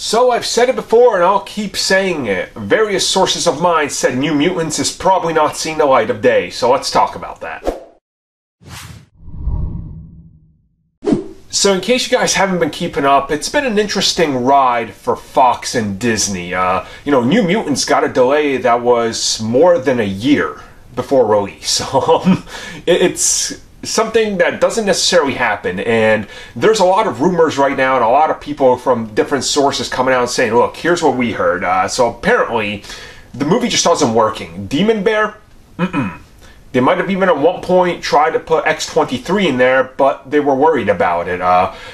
So I've said it before and I'll keep saying it. Various sources of mine said New Mutants is probably not seeing the light of day, so let's talk about that. So in case you guys haven't been keeping up, it's been an interesting ride for Fox and Disney. New Mutants got a delay that was more than a year before release. It's something that doesn't necessarily happen, and there's a lot of rumors right now and a lot of people from different sources coming out and saying, look, here's what we heard. So apparently the movie just wasn't working. Demon Bear? They might have even at one point tried to put X-23 in there, but they were worried about it.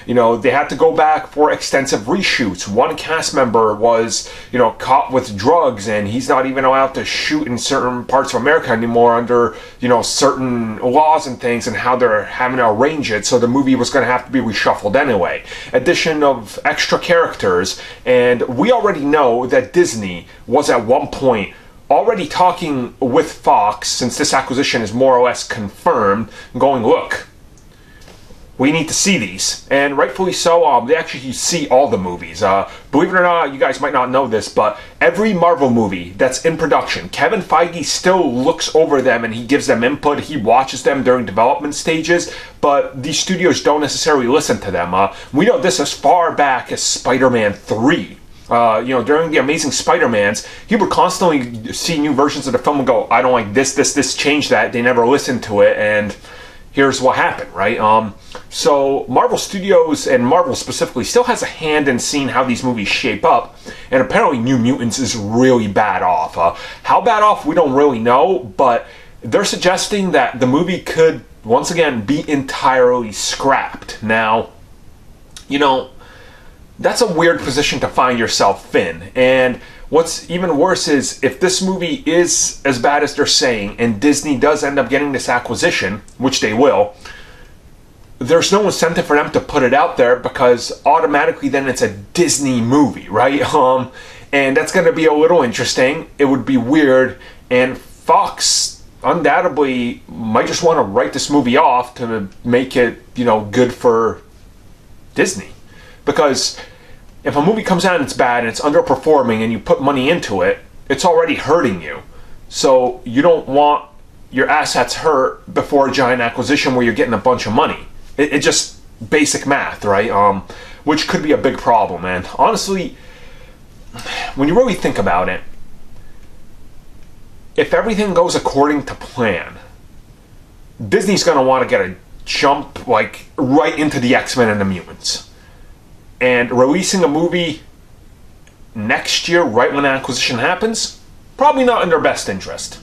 They had to go back for extensive reshoots. One cast member was, caught with drugs, and he's not even allowed to shoot in certain parts of America anymore under, certain laws and things and how they're having to arrange it. So the movie was going to have to be reshuffled anyway. Addition of extra characters, and we already know that Disney was at one point already talking with Fox, since this acquisition is more or less confirmed, going, look, we need to see these. And rightfully so, they actually see all the movies. Believe it or not, you guys might not know this, but every Marvel movie that's in production, Kevin Feige still looks over them and he gives them input. He watches them during development stages, but these studios don't necessarily listen to them. We know this as far back as Spider-Man 3. During the Amazing Spider-Mans, he would constantly see new versions of the film and go, I don't like this, change that. They never listened to it, and here's what happened, right? So Marvel Studios, and Marvel specifically, still has a hand in seeing how these movies shape up, and apparently New Mutants is really bad off. How bad off, we don't really know, but they're suggesting that the movie could, once again, be entirely scrapped. Now, that's a weird position to find yourself in, and what's even worse is if this movie is as bad as they're saying and Disney does end up getting this acquisition, which they will, there's no incentive for them to put it out there because automatically then it's a Disney movie, right? And that's going to be a little interesting. It would be weird, and Fox undoubtedly might just want to write this movie off to make it, good for Disney. Because if a movie comes out and it's bad and it's underperforming and you put money into it, it's already hurting you. So you don't want your assets hurt before a giant acquisition where you're getting a bunch of money. It just basic math, right? Which could be a big problem. And honestly, when you really think about it, if everything goes according to plan, Disney's going to want to get a jump right into the X-Men and the Mutants. And releasing a movie next year, right when the acquisition happens, probably not in their best interest.